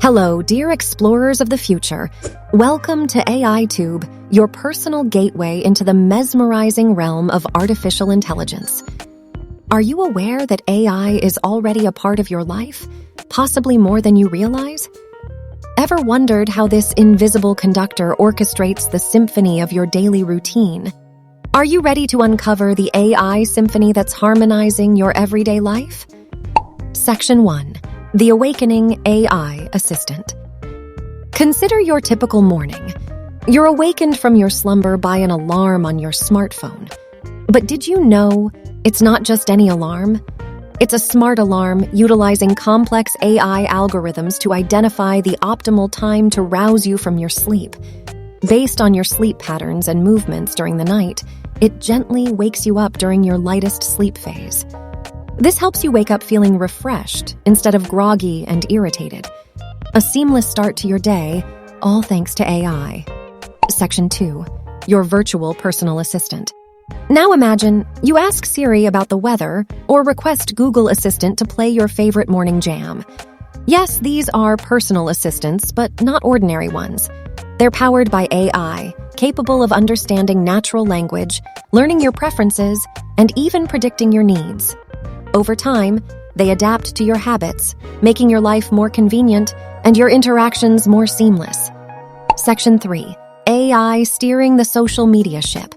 Hello, dear explorers of the future. Welcome to AITube, your personal gateway into the mesmerizing realm of artificial intelligence. Are you aware that AI is already a part of your life, possibly more than you realize? Ever wondered how this invisible conductor orchestrates the symphony of your daily routine? Are you ready to uncover the AI symphony that's harmonizing your everyday life? Section 1. The Awakening AI Assistant. Consider your typical morning. You're awakened from your slumber by an alarm on your smartphone. But did you know it's not just any alarm? It's a smart alarm utilizing complex AI algorithms to identify the optimal time to rouse you from your sleep. Based on your sleep patterns and movements during the night, it gently wakes you up during your lightest sleep phase. This helps you wake up feeling refreshed instead of groggy and irritated. A seamless start to your day, all thanks to AI. Section 2. Your virtual personal assistant. Now imagine you ask Siri about the weather or request Google Assistant to play your favorite morning jam. Yes, these are personal assistants, but not ordinary ones. They're powered by AI, capable of understanding natural language, learning your preferences, and even predicting your needs. Over time, they adapt to your habits, making your life more convenient and your interactions more seamless. Section 3. AI steering the social media ship.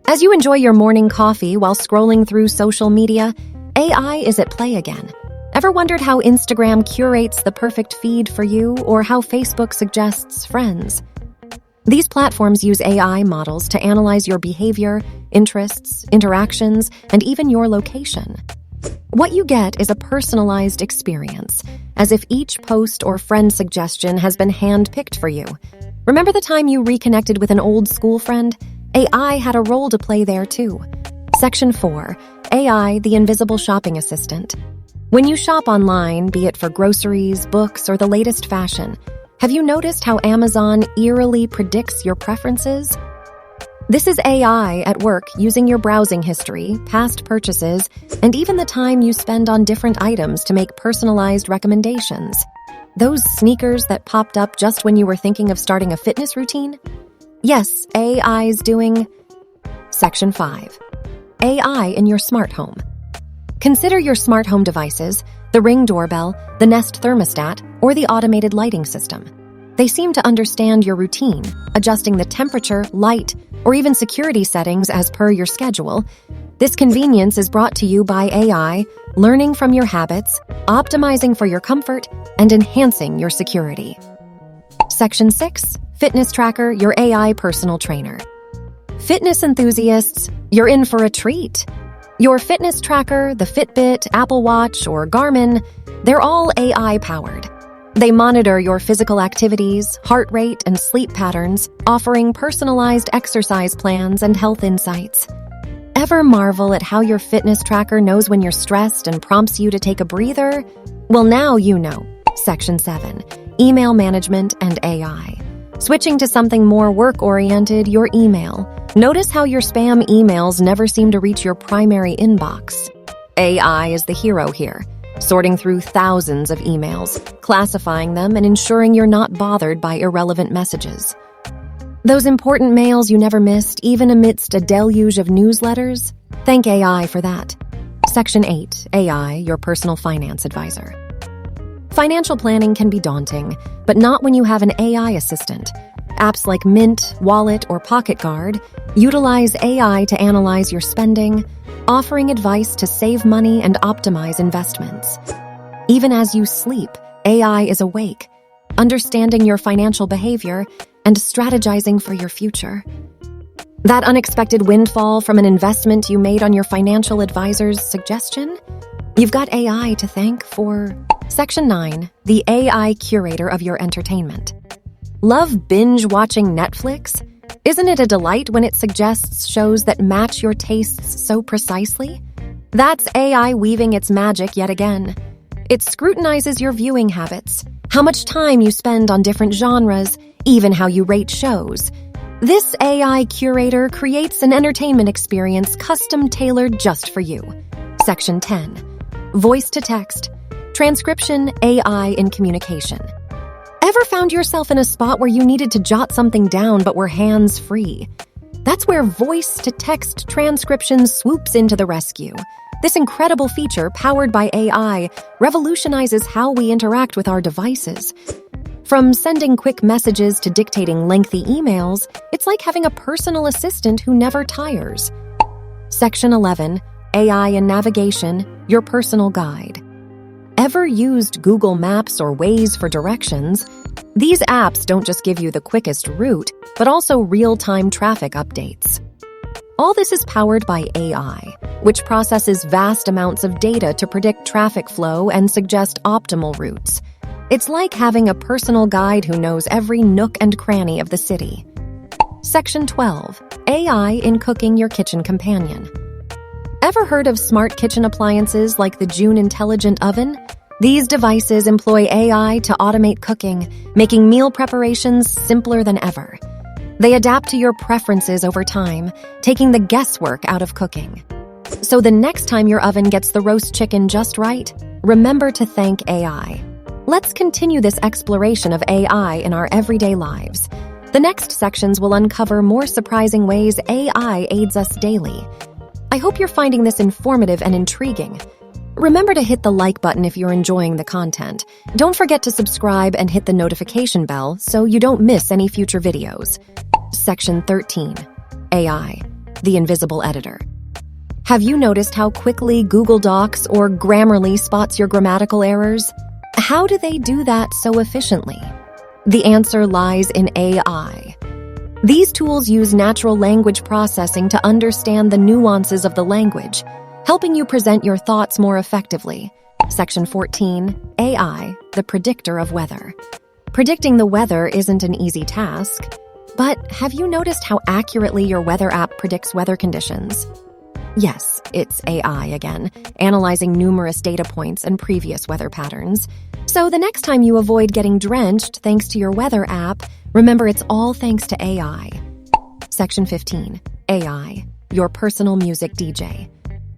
As you enjoy your morning coffee while scrolling through social media, AI is at play again. Ever wondered how Instagram curates the perfect feed for you or how Facebook suggests friends? These platforms use AI models to analyze your behavior, interests, interactions, and even your location. What you get is a personalized experience, as if each post or friend suggestion has been hand-picked for you. Remember the time you reconnected with an old school friend? AI had a role to play there too. Section 4. AI, the invisible shopping assistant. When you shop online, be it for groceries, books, or the latest fashion, have you noticed how Amazon eerily predicts your preferences? This is AI at work using your browsing history, past purchases, and even the time you spend on different items to make personalized recommendations. Those sneakers that popped up just when you were thinking of starting a fitness routine? Yes, AI's doing... Section 5. AI in your smart home. Consider your smart home devices, the Ring doorbell, the Nest thermostat, or the automated lighting system. They seem to understand your routine, adjusting the temperature, light, or even security settings as per your schedule. This convenience is brought to you by AI, learning from your habits, optimizing for your comfort, and enhancing your security. Section 6. Fitness Tracker, your AI personal trainer. Fitness enthusiasts, you're in for a treat. Your fitness tracker, the Fitbit, Apple Watch, or Garmin, they're all AI-powered. They monitor your physical activities, heart rate, and sleep patterns, offering personalized exercise plans and health insights. Ever marvel at how your fitness tracker knows when you're stressed and prompts you to take a breather? Well, now you know. Section 7. Email management and AI. Switching to something more work-oriented, your email. Notice how your spam emails never seem to reach your primary inbox. AI is the hero here, sorting through thousands of emails, classifying them, and ensuring you're not bothered by irrelevant messages. Those important mails you never missed, even amidst a deluge of newsletters? Thank AI for that. Section 8. AI, your personal finance advisor. Financial planning can be daunting, but not when you have an AI assistant. Apps like Mint, Wallet, or Pocket Guard utilize AI to analyze your spending, offering advice to save money and optimize investments. Even as you sleep, AI is awake, understanding your financial behavior and strategizing for your future. That unexpected windfall from an investment you made on your financial advisor's suggestion? You've got AI to thank for... Section 9. The AI Curator of your entertainment. Love binge-watching Netflix? Isn't it a delight when it suggests shows that match your tastes so precisely? That's AI weaving its magic yet again. It scrutinizes your viewing habits, how much time you spend on different genres, even how you rate shows. This AI Curator creates an entertainment experience custom-tailored just for you. Section 10. Voice to text. Transcription AI in communication. Ever found yourself in a spot where you needed to jot something down but were hands-free? That's where voice-to-text transcription swoops into the rescue. This incredible feature, powered by AI, revolutionizes how we interact with our devices. From sending quick messages to dictating lengthy emails, it's like having a personal assistant who never tires. Section 11, AI in Navigation, Your Personal Guide. Ever used Google Maps or Waze for directions? These apps don't just give you the quickest route, but also real-time traffic updates. All this is powered by AI, which processes vast amounts of data to predict traffic flow and suggest optimal routes. It's like having a personal guide who knows every nook and cranny of the city. Section 12, AI in Cooking Your Kitchen Companion. Ever heard of smart kitchen appliances like the June Intelligent Oven? These devices employ AI to automate cooking, making meal preparations simpler than ever. They adapt to your preferences over time, taking the guesswork out of cooking. So the next time your oven gets the roast chicken just right, remember to thank AI. Let's continue this exploration of AI in our everyday lives. The next sections will uncover more surprising ways AI aids us daily. I hope you're finding this informative and intriguing. Remember to hit the like button if you're enjoying the content. Don't forget to subscribe and hit the notification bell so you don't miss any future videos. Section 13, AI, the Invisible Editor. Have you noticed how quickly Google Docs or Grammarly spots your grammatical errors? How do they do that so efficiently? The answer lies in AI. These tools use natural language processing to understand the nuances of the language, helping you present your thoughts more effectively. Section 14, AI, the Predictor of Weather. Predicting the weather isn't an easy task, but have you noticed how accurately your weather app predicts weather conditions? Yes, it's AI again, analyzing numerous data points and previous weather patterns. So the next time you avoid getting drenched thanks to your weather app, remember it's all thanks to AI. Section 15, AI, your personal music DJ.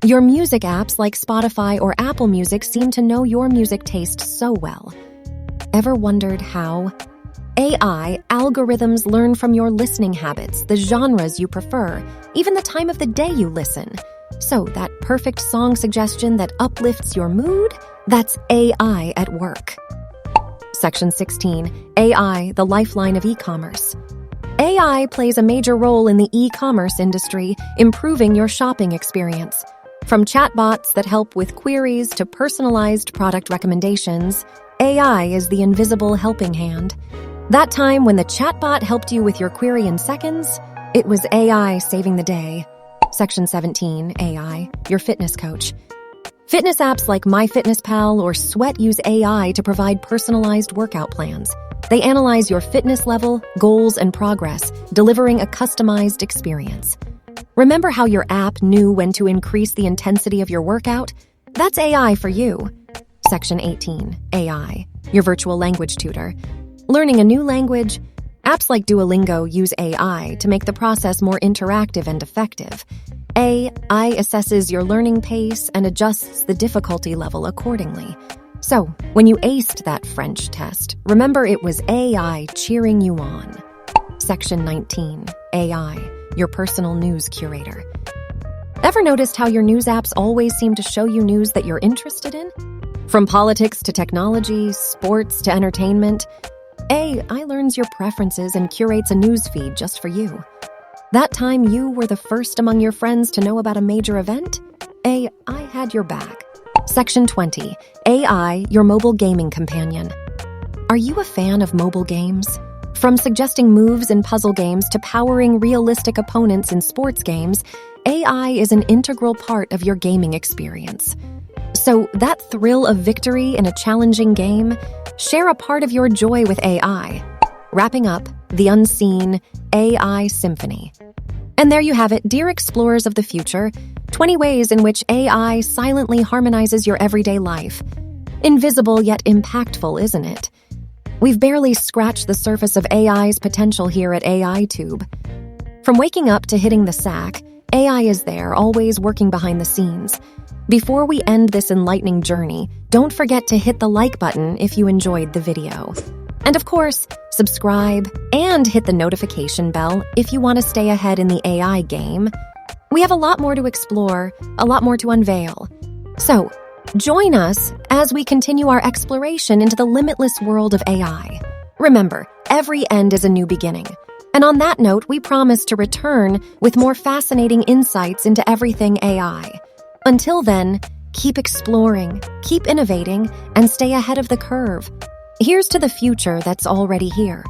Your music apps like Spotify or Apple Music seem to know your music taste so well. Ever wondered how? AI algorithms learn from your listening habits, the genres you prefer, even the time of the day you listen. So that perfect song suggestion that uplifts your mood, that's AI at work. Section 16, AI, the Lifeline of e-commerce. AI plays a major role in the e-commerce industry, improving your shopping experience. From chatbots that help with queries to personalized product recommendations, AI is the invisible helping hand. That time when the chatbot helped you with your query in seconds, it was AI saving the day. Section 17, AI, your fitness coach. Fitness apps like MyFitnessPal or Sweat use AI to provide personalized workout plans. They analyze your fitness level, goals, and progress, delivering a customized experience. Remember how your app knew when to increase the intensity of your workout? That's AI for you. Section 18, AI, your virtual language tutor. Learning a new language? Apps like Duolingo use AI to make the process more interactive and effective. AI assesses your learning pace and adjusts the difficulty level accordingly. So, when you aced that French test, remember it was AI cheering you on. Section 19, AI, your personal news curator. Ever noticed how your news apps always seem to show you news that you're interested in? From politics to technology, sports to entertainment, AI learns your preferences and curates a news feed just for you. That time you were the first among your friends to know about a major event? AI had your back. Section 20, AI, your mobile gaming companion. Are you a fan of mobile games? From suggesting moves in puzzle games to powering realistic opponents in sports games, AI is an integral part of your gaming experience. So that thrill of victory in a challenging game, share a part of your joy with AI. Wrapping up, the unseen AI Symphony. And there you have it, dear explorers of the future, 20 ways in which AI silently harmonizes your everyday life. Invisible yet impactful, isn't it? We've barely scratched the surface of AI's potential here at AITube. From waking up to hitting the sack, AI is there, always working behind the scenes. Before we end this enlightening journey, don't forget to hit the like button if you enjoyed the video. And of course, subscribe and hit the notification bell if you want to stay ahead in the AI game. We have a lot more to explore, a lot more to unveil. So, join us as we continue our exploration into the limitless world of AI. Remember, every end is a new beginning. And on that note, we promise to return with more fascinating insights into everything AI. Until then, keep exploring, keep innovating, and stay ahead of the curve. Here's to the future that's already here.